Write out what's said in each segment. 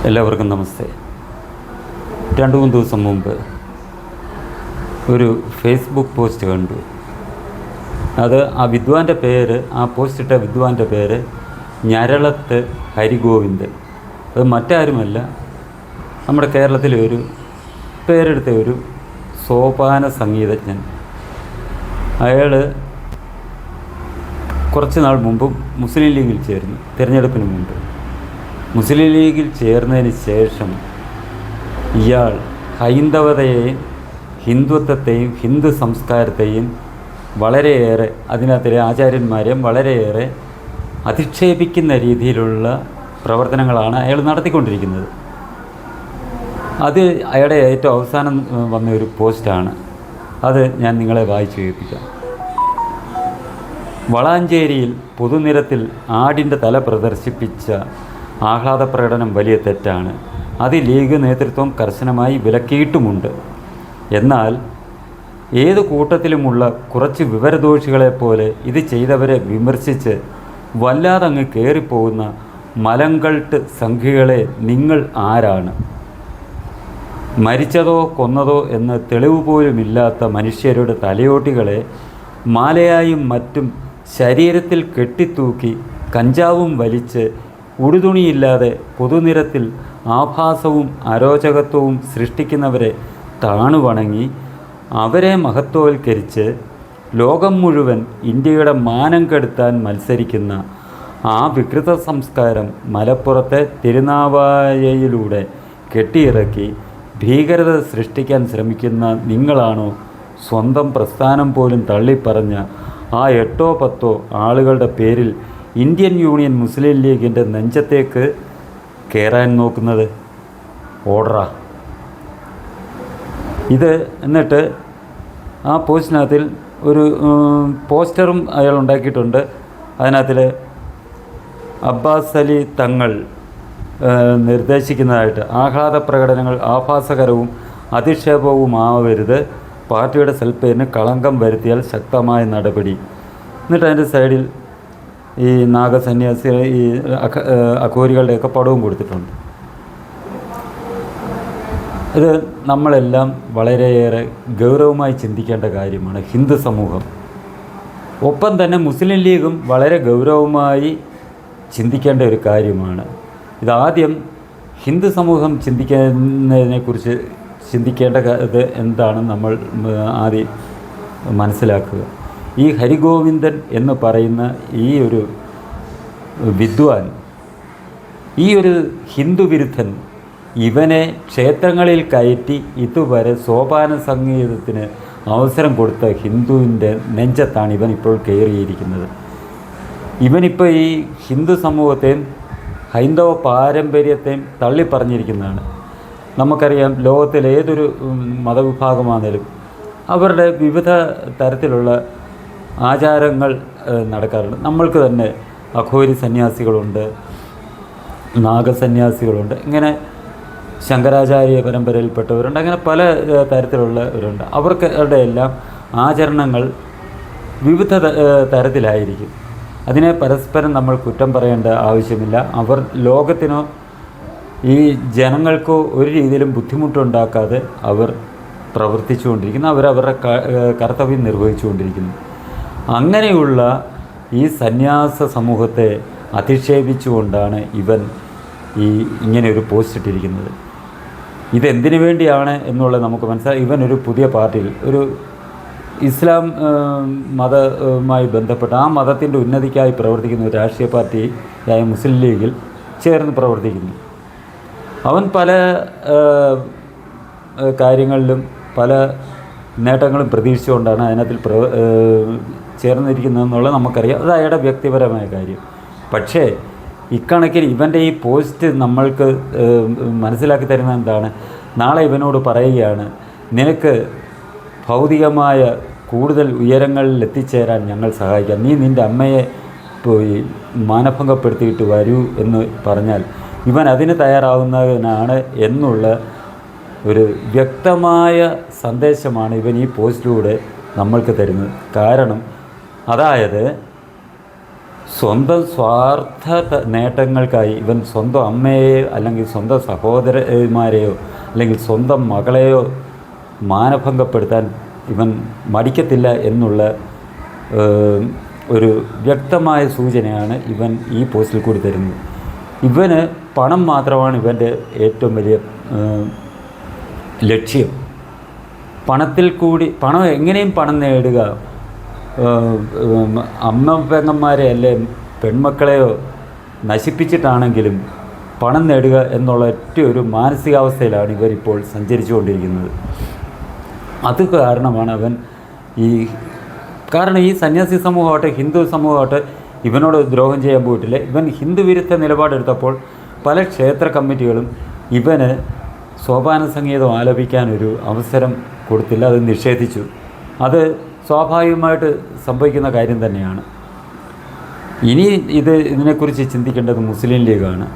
എല്ലാവർക്കും നമസ്തേ. 2-3 ദിവസം മുമ്പ് ഒരു ഫേസ്ബുക്ക് പോസ്റ്റ് കണ്ടു. അത് ആ പോസ്റ്റ് ഇട്ട വിദ്വാൻ്റെ പേര് ഞരളത്ത് ഹരിഗോവിന്ദൻ. അത് മറ്റാരുമല്ല, നമ്മുടെ കേരളത്തിലെ ഒരു പേരെടുത്ത ഒരു സോപാന സംഗീതജ്ഞൻ. അയാൾ കുറച്ച് നാൾ മുമ്പ് മുസ്ലിം ലീഗിൽ ചേർന്നു. തിരഞ്ഞെടുപ്പിന് മുമ്പ് മുസ്ലിം ലീഗിൽ ചേർന്നതിന് ശേഷം ഇയാൾ ഹൈന്ദവതയെയും ഹിന്ദുത്വത്തെയും ഹിന്ദു സംസ്കാരത്തെയും വളരെയേറെ, അതിനകത്തിലെ ആചാര്യന്മാരെയും വളരെയേറെ അധിക്ഷേപിക്കുന്ന രീതിയിലുള്ള പ്രവർത്തനങ്ങളാണ് അയാൾ നടത്തിക്കൊണ്ടിരിക്കുന്നത്. അത് അയാളുടെ ഏറ്റവും അവസാനം വന്ന ഒരു പോസ്റ്റാണ്. അത് ഞാൻ നിങ്ങളെ വായിച്ചു കേൾപ്പിക്കാം. വളാഞ്ചേരിയിൽ പൊതുനിരത്തിൽ ആടിൻ്റെ തല പ്രദർശിപ്പിച്ച ആഹ്ലാദ പ്രകടനം വലിയ തെറ്റാണ്. അത് ലീഗ് നേതൃത്വം കർശനമായി വിലക്കിയിട്ടുമുണ്ട്. എന്നാൽ ഏത് കൂട്ടത്തിലുമുള്ള കുറച്ച് വിവരദോഷികളെപ്പോലെ ഇത് ചെയ്തവരെ വിമർശിച്ച് വല്ലാതങ്ങ് കയറിപ്പോകുന്ന മലങ്കൾട്ട് സംഖ്യകളെ നിങ്ങൾ ആരാണ്? മരിച്ചതോ കൊന്നതോ എന്ന് തെളിവ് പോലുമില്ലാത്ത മനുഷ്യരുടെ തലയോട്ടികളെ മാലയായും മറ്റും ശരീരത്തിൽ കെട്ടിത്തൂക്കി കഞ്ചാവും വലിച്ച് ഉടുതുണിയില്ലാതെ പൊതുനിരത്തിൽ ആഭാസവും അരോചകത്വവും സൃഷ്ടിക്കുന്നവരെ താണുവണങ്ങി അവരെ മഹത്വവൽക്കരിച്ച് ലോകം മുഴുവൻ ഇന്ത്യയുടെ മാനം കെടുത്താൻ മത്സരിക്കുന്ന ആ വികൃത സംസ്കാരം മലപ്പുറത്തെ തിരുനാവായയിലൂടെ കെട്ടിയിറക്കി ഭീകരത സൃഷ്ടിക്കാൻ ശ്രമിക്കുന്ന നിങ്ങളാണോ സ്വന്തം പ്രസ്ഥാനം പോലും തള്ളിപ്പറഞ്ഞ ആ 8-10 ആളുകളുടെ പേരിൽ ഇന്ത്യൻ യൂണിയൻ മുസ്ലിം ലീഗിൻ്റെ നെഞ്ചത്തേക്ക് കയറാൻ നോക്കുന്നത്? ഓർഡറാ ഇത്. എന്നിട്ട് ആ പോസ്റ്റിനകത്തിൽ ഒരു പോസ്റ്ററും അയാൾ ഉണ്ടാക്കിയിട്ടുണ്ട്. അതിനകത്തിൽ അബ്ബാസ് അലി തങ്ങൾ നിർദ്ദേശിക്കുന്നതായിട്ട് ആഹ്ലാദ പ്രകടനങ്ങൾ ആഭാസകരവും അധിക്ഷേപവുമാവരുത്, പാർട്ടിയുടെ സൽപ്പേരിന് കളങ്കം വരുത്തിയാൽ ശക്തമായ നടപടി. എന്നിട്ട് അതിൻ്റെ സൈഡിൽ ഈ നാഗസന്യാസി, ഈ അഘോരികളുടെയൊക്കെ പടവും കൊടുത്തിട്ടുണ്ട്. ഇത് നമ്മളെല്ലാം വളരെയേറെ ഗൗരവമായി ചിന്തിക്കേണ്ട കാര്യമാണ്. ഹിന്ദു സമൂഹം, ഒപ്പം തന്നെ മുസ്ലിം ലീഗും വളരെ ഗൗരവമായി ചിന്തിക്കേണ്ട ഒരു കാര്യമാണ്. ഇതാദ്യം ഹിന്ദു സമൂഹം ചിന്തിക്കുന്നതിനെക്കുറിച്ച് ചിന്തിക്കേണ്ടത് എന്താണെന്ന് നമ്മൾ ആദ്യം മനസ്സിലാക്കുക. ഈ ഹരിഗോവിന്ദൻ എന്ന് പറയുന്ന ഈ ഒരു വിദ്വാൻ, ഈ ഒരു ഹിന്ദു വിരുദ്ധൻ, ഇവനെ ക്ഷേത്രങ്ങളിൽ കയറ്റി ഇതുവരെ സോപാന സംഗീതത്തിന് അവസരം കൊടുത്ത ഹിന്ദുവിൻ്റെ നെഞ്ചത്താണ് ഇവൻ ഇപ്പോൾ കയറിയിരിക്കുന്നത്. ഇവനിപ്പോൾ ഈ ഹിന്ദു സമൂഹത്തെയും ഹൈന്ദവ പാരമ്പര്യത്തെയും തള്ളിപ്പറഞ്ഞിരിക്കുന്നതാണ്. നമുക്കറിയാം, ലോകത്തിലെ ഏതൊരു മതവിഭാഗമാണെങ്കിലും അവരുടെ വിവിധ തരത്തിലുള്ള ആചാരങ്ങൾ നടക്കാറുണ്ട്. നമ്മൾക്ക് തന്നെ അഘോരി സന്യാസികളുണ്ട്, നാഗസന്യാസികളുണ്ട്, ഇങ്ങനെ ശങ്കരാചാര്യ പരമ്പരയിൽപ്പെട്ടവരുണ്ട്, അങ്ങനെ പല തരത്തിലുള്ളവരുണ്ട്. അവരുടെ എല്ലാം ആചരണങ്ങൾ വിവിധ തരത്തിലായിരിക്കും. അതിനെ പരസ്പരം നമ്മൾ കുറ്റം പറയേണ്ട ആവശ്യമില്ല. അവർ ലോകത്തിനോ ഈ ജനങ്ങൾക്കോ ഒരു രീതിയിലും ബുദ്ധിമുട്ടുണ്ടാക്കാതെ അവർ പ്രവർത്തിച്ചുകൊണ്ടിരിക്കുന്നു, അവരവരുടെ കർത്തവ്യം നിർവഹിച്ചുകൊണ്ടിരിക്കുന്നു. അങ്ങനെയുള്ള ഈ സന്യാസ സമൂഹത്തെ അധിക്ഷേപിച്ചുകൊണ്ടാണ് ഇവൻ ഇങ്ങനെ ഒരു പോസ്റ്റ് ഇട്ടിരിക്കുന്നത്. ഇതെന്തിനു വേണ്ടിയാണ് എന്നുള്ളത് നമുക്ക് മനസ്സിലായി. ഇവൻ ഒരു പുതിയ പാർട്ടിയിൽ, ഒരു ഇസ്ലാം മതവുമായി ബന്ധപ്പെട്ട ആ മതത്തിൻ്റെ ഉന്നതിക്കായി പ്രവർത്തിക്കുന്ന ഒരു രാഷ്ട്രീയ പാർട്ടിയായ മുസ്ലിം ലീഗിൽ ചേർന്ന് പ്രവർത്തിക്കുന്നു. അവൻ പല കാര്യങ്ങളിലും പല നേട്ടങ്ങളും പ്രതീക്ഷിച്ചുകൊണ്ടാണ് അതിനകത്തിൽ ചേർന്നിരിക്കുന്നതെന്നുള്ളത് നമുക്കറിയാം. അത് അയാളുടെ വ്യക്തിപരമായ കാര്യം. പക്ഷേ ഇക്കണക്കിൽ ഇവൻ്റെ ഈ പോസ്റ്റ് നമ്മൾക്ക് മനസ്സിലാക്കി തരുന്നത് എന്താണ്? നാളെ ഇവനോട് പറയുകയാണ്, നിനക്ക് ഭൗതികമായ കൂടുതൽ ഉയരങ്ങളിൽ എത്തിച്ചേരാൻ ഞങ്ങൾ സഹായിക്കാം, നീ നിൻ്റെ അമ്മയെ പോയി മാനഭംഗപ്പെടുത്തിയിട്ട് വരൂ എന്ന് പറഞ്ഞാൽ ഇവൻ അതിന് തയ്യാറാവുന്നവനാണ് എന്നുള്ള ഒരു വ്യക്തമായ സന്ദേശമാണ് ഇവൻ ഈ പോസ്റ്റിലൂടെ നമ്മൾക്ക് തരുന്നത്. കാരണം അതായത് സ്വന്തം സ്വാർത്ഥ നേട്ടങ്ങൾക്കായി ഇവൻ സ്വന്തം അമ്മയെ അല്ലെങ്കിൽ സ്വന്തം സഹോദരന്മാരെയോ അല്ലെങ്കിൽ സ്വന്തം മകളെയോ മാനഭംഗപ്പെടുത്താൻ ഇവൻ മടിക്കത്തില്ല എന്നുള്ള ഒരു വ്യക്തമായ സൂചനയാണ് ഇവൻ ഈ പോസ്റ്റിൽ കൂടി തരുന്നത്. ഇവന് പണം മാത്രമാണ് ഇവൻ്റെ ഏറ്റവും വലിയ ലക്ഷ്യം. പണത്തിൽ കൂടി എങ്ങനെയും പണം നേടുക, അമ്മ പെങ്ങന്മാരെ അല്ലെ പെൺമക്കളെയോ നശിപ്പിച്ചിട്ടാണെങ്കിലും പണം നേടുക എന്നുള്ള ഒറ്റ ഒരു മാനസികാവസ്ഥയിലാണ് ഇവരിപ്പോൾ സഞ്ചരിച്ചുകൊണ്ടിരിക്കുന്നത്. അത് കാരണമാണ് അവൻ കാരണം ഈ സന്യാസി സമൂഹമാവട്ടെ ഹിന്ദു സമൂഹമാവട്ടെ ഇവനോട് ദ്രോഹം ചെയ്യാൻ പോയിട്ടില്ല. ഇവൻ ഹിന്ദു വിരുദ്ധ നിലപാടെടുത്തപ്പോൾ പല ക്ഷേത്ര കമ്മിറ്റികളും ഇവന് സോപാന സംഗീതം ആലപിക്കാനൊരു അവസരം കൊടുത്തില്ല, അത് നിഷേധിച്ചു. അത് സ്വാഭാവികമായിട്ട് സംഭവിക്കുന്ന കാര്യം തന്നെയാണ്. ഇനി ഇതിനെക്കുറിച്ച് ചിന്തിക്കേണ്ടത് മുസ്ലിം ലീഗാണ്.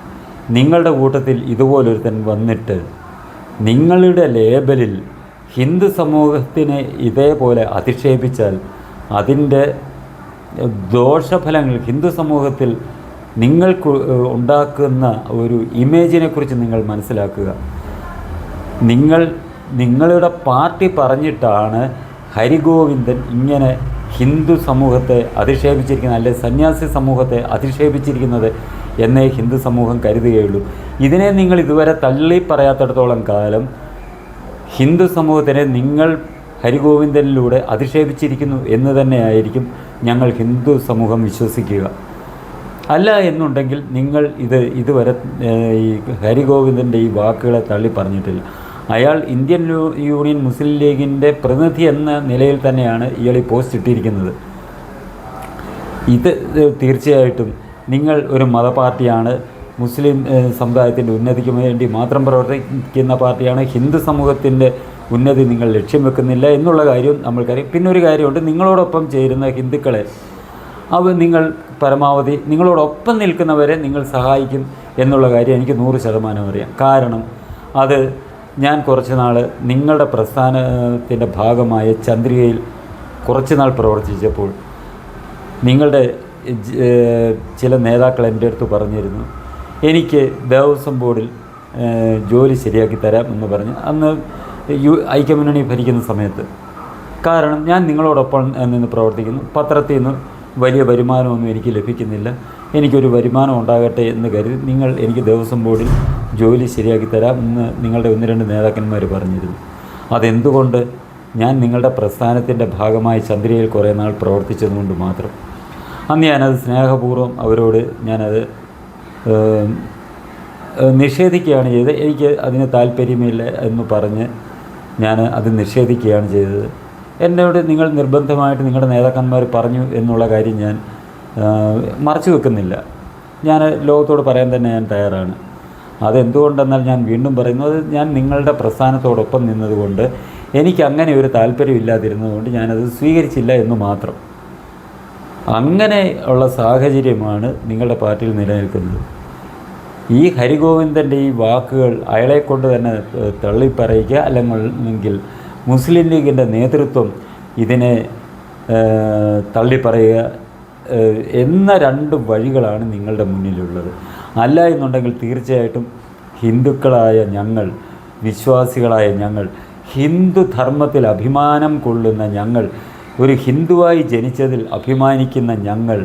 നിങ്ങളുടെ കൂട്ടത്തിൽ ഇതുപോലൊരുത്തൻ വന്നിട്ട് നിങ്ങളുടെ ലേബലിൽ ഹിന്ദു സമൂഹത്തിനെ ഇതേപോലെ അധിക്ഷേപിച്ചാൽ അതിൻ്റെ ദോഷഫലങ്ങൾ ഹിന്ദു സമൂഹത്തിൽ നിങ്ങൾക്ക് ഉണ്ടാക്കുന്ന ഒരു ഇമേജിനെക്കുറിച്ച് നിങ്ങൾ മനസ്സിലാക്കുക. നിങ്ങളുടെ പാർട്ടി പറഞ്ഞിട്ടാണ് ഹരിഗോവിന്ദൻ ഇങ്ങനെ ഹിന്ദു സമൂഹത്തെ അധിക്ഷേപിച്ചിരിക്കുന്നത്, അല്ലെങ്കിൽ സന്യാസി സമൂഹത്തെ അധിക്ഷേപിച്ചിരിക്കുന്നത് എന്നേ ഹിന്ദു സമൂഹം കരുതുകയുള്ളൂ. ഇതിനെ നിങ്ങൾ ഇതുവരെ തള്ളി പറയാത്തിടത്തോളം കാലം ഹിന്ദു സമൂഹത്തിനെ നിങ്ങൾ ഹരിഗോവിന്ദനിലൂടെ അധിക്ഷേപിച്ചിരിക്കുന്നു എന്ന് തന്നെയായിരിക്കും ഞങ്ങൾ ഹിന്ദു സമൂഹം വിശ്വസിക്കുക. അല്ല എന്നുണ്ടെങ്കിൽ നിങ്ങൾ ഇതുവരെ ഈ ഹരിഗോവിന്ദൻ്റെ ഈ വാക്കുകളെ തള്ളി പറഞ്ഞിട്ടില്ല. അയാൾ ഇന്ത്യൻ യൂണിയൻ മുസ്ലിം ലീഗിൻ്റെ പ്രതിനിധി എന്ന നിലയിൽ തന്നെയാണ് ഇയാൾ ഈ പോസ്റ്റ് ഇട്ടിരിക്കുന്നത്. ഇത് തീർച്ചയായിട്ടും നിങ്ങൾ ഒരു മതപാർട്ടിയാണ്, മുസ്ലിം സമുദായത്തിൻ്റെ ഉന്നതിക്ക് വേണ്ടി മാത്രം പ്രവർത്തിക്കുന്ന പാർട്ടിയാണ്, ഹിന്ദു സമൂഹത്തിൻ്റെ ഉന്നതി നിങ്ങൾ ലക്ഷ്യം വെക്കുന്നില്ല എന്നുള്ള കാര്യവും നമ്മൾക്കറിയാം. പിന്നെ ഒരു കാര്യമുണ്ട്, നിങ്ങളോടൊപ്പം ചേരുന്ന ഹിന്ദുക്കളെ നിങ്ങൾ പരമാവധി നിങ്ങളോടൊപ്പം നിൽക്കുന്നവരെ നിങ്ങൾ സഹായിക്കും എന്നുള്ള കാര്യം എനിക്ക് 100% അറിയാം. കാരണം അത് ഞാൻ കുറച്ച് നാൾ നിങ്ങളുടെ പ്രസ്ഥാനത്തിൻ്റെ ഭാഗമായ ചന്ദ്രികയിൽ കുറച്ച് നാൾ പ്രവർത്തിച്ചപ്പോൾ നിങ്ങളുടെ ചില നേതാക്കൾ എൻ്റെ അടുത്ത് പറഞ്ഞിരുന്നു, എനിക്ക് ദേവസ്വം ബോർഡിൽ ജോലി ശരിയാക്കി തരാം എന്ന് പറഞ്ഞ് അന്ന് ഐക്യമുന്നണി ഭരിക്കുന്ന സമയത്ത്. കാരണം ഞാൻ നിങ്ങളോടൊപ്പം നിന്ന് പ്രവർത്തിക്കുന്നു, പത്രത്തിൽ നിന്ന് വലിയ വരുമാനമൊന്നും എനിക്ക് ലഭിക്കുന്നില്ല, എനിക്കൊരു വരുമാനം ഉണ്ടാകട്ടെ എന്ന് കരുതി നിങ്ങൾ എനിക്ക് ദേവസ്വം ബോർഡിൽ ജോലി ശരിയാക്കി തരാം എന്ന് നിങ്ങളുടെ 1-2 നേതാക്കന്മാർ പറഞ്ഞിരുന്നു. അതെന്തുകൊണ്ട്? ഞാൻ നിങ്ങളുടെ പ്രസ്ഥാനത്തിൻ്റെ ഭാഗമായി ചന്ദ്രയിൽ കുറേ നാൾ പ്രവർത്തിച്ചതുകൊണ്ട് മാത്രം. അന്ന് ഞാനത് സ്നേഹപൂർവ്വം അവരോട് ഞാനത് നിഷേധിക്കുകയാണ് ചെയ്തത്. എനിക്ക് അതിന് താല്പര്യമില്ല എന്ന് പറഞ്ഞ് ഞാൻ അത് നിഷേധിക്കുകയാണ് ചെയ്തത്. എന്നോട് നിങ്ങൾ നിർബന്ധമായിട്ട് നിങ്ങളുടെ നേതാക്കന്മാർ പറഞ്ഞു എന്നുള്ള കാര്യം ഞാൻ മറച്ചു വെക്കുന്നില്ല. ഞാൻ ലോകത്തോട് പറയാൻ തന്നെ ഞാൻ തയ്യാറാണ്. അതെന്തുകൊണ്ടെന്നാൽ ഞാൻ വീണ്ടും പറയുന്നത്, ഞാൻ നിങ്ങളുടെ പ്രസ്ഥാനത്തോടൊപ്പം നിന്നതുകൊണ്ട് എനിക്ക് അങ്ങനെ ഒരു താല്പര്യമില്ലാതിരുന്നതുകൊണ്ട് ഞാനത് സ്വീകരിച്ചില്ല എന്ന് മാത്രം. അങ്ങനെ ഉള്ള സാഹചര്യമാണ് നിങ്ങളുടെ പാർട്ടിയിൽ നിലനിൽക്കുന്നത്. ഈ ഹരിഗോവിന്ദൻ്റെ ഈ വാക്കുകൾ അയാളെക്കൊണ്ട് തന്നെ തള്ളിപ്പറയിക്കുക, അല്ലെങ്കിൽ മുസ്ലിം ലീഗിൻ്റെ നേതൃത്വം ഇതിനെ തള്ളിപ്പറയുക എന്ന 2 വഴികളാണ് നിങ്ങളുടെ മുന്നിലുള്ളത്. അല്ല എന്നുണ്ടെങ്കിൽ തീർച്ചയായിട്ടും ഹിന്ദുക്കളായ ഞങ്ങൾ, വിശ്വാസികളായ ഞങ്ങൾ, ഹിന്ദു ധർമ്മത്തിൽ അഭിമാനം കൊള്ളുന്ന ഞങ്ങൾ, ഒരു ഹിന്ദുവായി ജനിച്ചതിൽ അഭിമാനിക്കുന്ന ഞങ്ങൾ,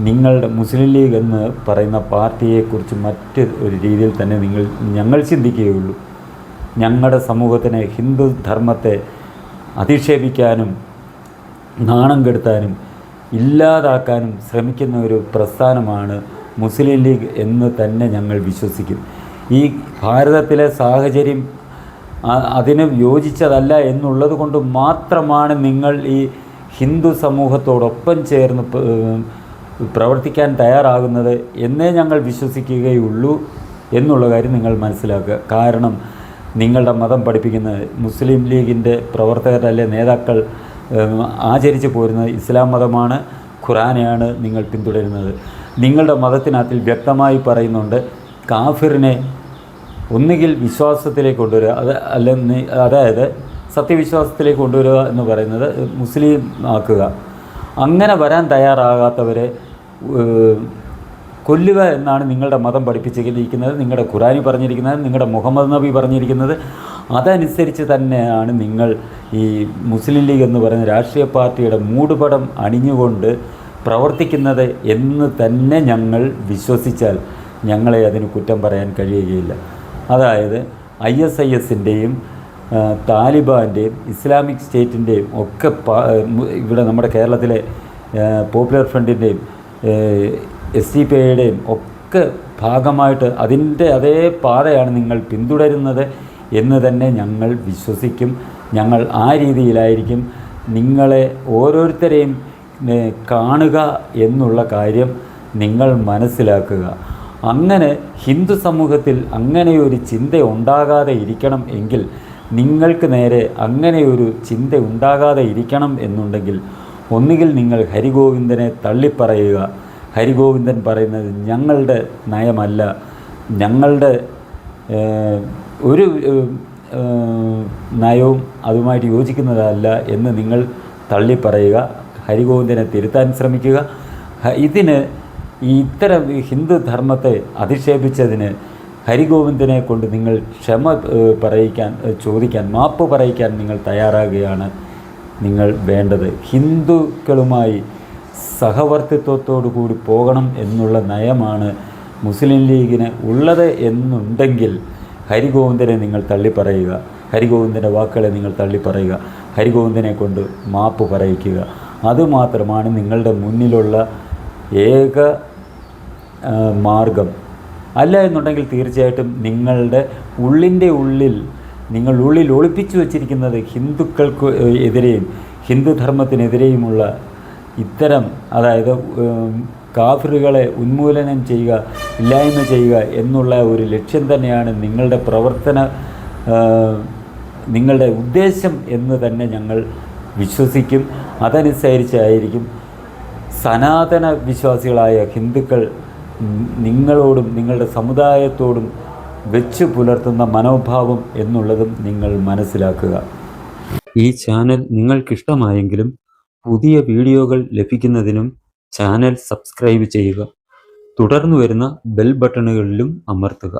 നിങ്ങളുടെ മുസ്ലിം ലീഗ് എന്ന് പറയുന്ന പാർട്ടിയെക്കുറിച്ച് മറ്റ് ഒരു രീതിയിൽ തന്നെ ഞങ്ങൾ ചിന്തിക്കുകയുള്ളൂ. ഞങ്ങളുടെ സമൂഹത്തിനെ, ഹിന്ദു ധർമ്മത്തെ അധിക്ഷേപിക്കാനും നാണം കെടുത്താനും ഇല്ലാതാക്കാനും ശ്രമിക്കുന്ന ഒരു പ്രസ്ഥാനമാണ് മുസ്ലിം ലീഗ് എന്ന് തന്നെ ഞങ്ങൾ വിശ്വസിക്കും. ഈ ഭാരതത്തിലെ സാഹചര്യം അതിന് യോജിച്ചതല്ല എന്നുള്ളത് കൊണ്ട് മാത്രമാണ് നിങ്ങൾ ഈ ഹിന്ദു സമൂഹത്തോടൊപ്പം ചേർന്ന് പ്രവർത്തിക്കാൻ തയ്യാറാകുന്നത് എന്നേ ഞങ്ങൾ വിശ്വസിക്കുകയുള്ളൂ എന്നുള്ള കാര്യം നിങ്ങൾ മനസ്സിലാക്കുക. കാരണം നിങ്ങളുടെ മതം പഠിപ്പിക്കുന്ന മുസ്ലിം ലീഗിൻ്റെ പ്രവർത്തകരല്ലേ നേതാക്കൾ ആചരിച്ചു പോരുന്നത് ഇസ്ലാം മതമാണ്, ഖുറാനെയാണ് നിങ്ങൾ പിന്തുടരുന്നത്. നിങ്ങളുടെ മതത്തിനകത്തിൽ വ്യക്തമായി പറയുന്നുണ്ട്, കാഫിറിനെ ഒന്നുകിൽ വിശ്വാസത്തിലേക്ക് കൊണ്ടുവരിക, അതായത് സത്യവിശ്വാസത്തിലേക്ക് കൊണ്ടുവരിക എന്ന് പറയുന്നത് മുസ്ലിം ആക്കുക. അങ്ങനെ വരാൻ തയ്യാറാകാത്തവരെ കൊല്ലുക എന്നാണ് നിങ്ങളുടെ മതം പഠിപ്പിച്ചിരിക്കുന്നത്, നിങ്ങളുടെ ഖുറാനി പറഞ്ഞിരിക്കുന്നത്, നിങ്ങളുടെ മുഹമ്മദ് നബി പറഞ്ഞിരിക്കുന്നത്. അതനുസരിച്ച് തന്നെയാണ് നിങ്ങൾ ഈ മുസ്ലിം ലീഗ് എന്ന് പറയുന്ന രാഷ്ട്രീയ പാർട്ടിയുടെ മൂടുപടം അണിഞ്ഞുകൊണ്ട് പ്രവർത്തിക്കുന്നത് എന്ന് തന്നെ ഞങ്ങൾ വിശ്വസിച്ചാൽ ഞങ്ങളെ അതിന് കുറ്റം പറയാൻ കഴിയുകയില്ല. അതായത് ISISൻ്റെയും താലിബാൻ്റെയും ഇസ്ലാമിക് സ്റ്റേറ്റിൻ്റെയും ഒക്കെ ഇവിടെ നമ്മുടെ കേരളത്തിലെ പോപ്പുലർ ഫ്രണ്ടിൻ്റെയും SDPIയുടെയും ഒക്കെ ഭാഗമായിട്ട് അതിൻ്റെ അതേ പാതയാണ് നിങ്ങൾ പിന്തുടരുന്നത് എന്ന് തന്നെ ഞങ്ങൾ വിശ്വസിക്കും. ഞങ്ങൾ ആ രീതിയിലായിരിക്കും നിങ്ങളെ ഓരോരുത്തരെയും കാണുക എന്നുള്ള കാര്യം നിങ്ങൾ മനസ്സിലാക്കുക. അങ്ങനെ ഹിന്ദു സമൂഹത്തിൽ അങ്ങനെയൊരു ചിന്ത ഉണ്ടാകാതെ ഇരിക്കണം എങ്കിൽ, നിങ്ങൾക്ക് നേരെ അങ്ങനെയൊരു ചിന്ത ഉണ്ടാകാതെ ഇരിക്കണം എന്നുണ്ടെങ്കിൽ ഒന്നുകിൽ നിങ്ങൾ ഹരിഗോവിന്ദനെ തള്ളിപ്പറയുക. ഹരിഗോവിന്ദൻ പറയുന്നത് ഞങ്ങളുടെ നയമല്ല, ഞങ്ങളുടെ ഒരു നയവും അതുമായിട്ട് യോജിക്കുന്നതല്ല എന്ന് നിങ്ങൾ തള്ളിപ്പറയുക. ഹരിഗോവിന്ദനെ തിരുത്താൻ ശ്രമിക്കുക. ഇതിന് ഇത്തരം ഹിന്ദു ധർമ്മത്തെ അധിക്ഷേപിച്ചതിന് ഹരിഗോവിന്ദനെ കൊണ്ട് നിങ്ങൾ ക്ഷമ ചോദിക്കാൻ മാപ്പ് പറയിക്കാൻ നിങ്ങൾ തയ്യാറാകുകയാണ് നിങ്ങൾ വേണ്ടത്. ഹിന്ദുക്കളുമായി സഹവർത്തിത്വത്തോടു കൂടി പോകണം എന്നുള്ള നയമാണ് മുസ്ലിം ലീഗിന് ഉള്ളത് എന്നുണ്ടെങ്കിൽ ഹരിഗോവിന്ദനെ നിങ്ങൾ തള്ളിപ്പറയുക, ഹരിഗോവിന്ദൻ്റെ വാക്കുകളെ നിങ്ങൾ തള്ളിപ്പറയുക, ഹരിഗോവിന്ദനെ കൊണ്ട് മാപ്പ് പറയിക്കുക. അതുമാത്രമാണ് നിങ്ങളുടെ മുന്നിലുള്ള ഏക മാർഗം. അല്ല എന്നുണ്ടെങ്കിൽ തീർച്ചയായിട്ടും നിങ്ങളുടെ നിങ്ങൾ ഉള്ളിൽ ഒളിപ്പിച്ചു വച്ചിരിക്കുന്നത് ഹിന്ദുക്കൾക്ക് എതിരെയും ഹിന്ദുധർമ്മത്തിനെതിരെയുമുള്ള ഇത്തരം, അതായത് കാഫിറുകളെ ഉന്മൂലനം ചെയ്യുക, ഇല്ലായ്മ ചെയ്യുക എന്നുള്ള ഒരു ലക്ഷ്യം തന്നെയാണ് നിങ്ങളുടെ ഉദ്ദേശം എന്ന് തന്നെ ഞങ്ങൾ വിശ്വസിക്കും. അതനുസരിച്ചായിരിക്കും സനാതന വിശ്വാസികളായ ഹിന്ദുക്കൾ നിങ്ങളോടും നിങ്ങളുടെ സമുദായത്തോടും വെച്ച് പുലർത്തുന്ന മനോഭാവം എന്നുള്ളതും നിങ്ങൾ മനസ്സിലാക്കുക. ഈ ചാനൽ നിങ്ങൾക്കിഷ്ടമായെങ്കിലും പുതിയ വീഡിയോകൾ ലഭിക്കുന്നതിനും ചാനൽ സബ്സ്ക്രൈബ് ചെയ്യുക. തുടർന്ന് വരുന്ന ബെൽ ബട്ടണുകളിലും അമർത്തുക.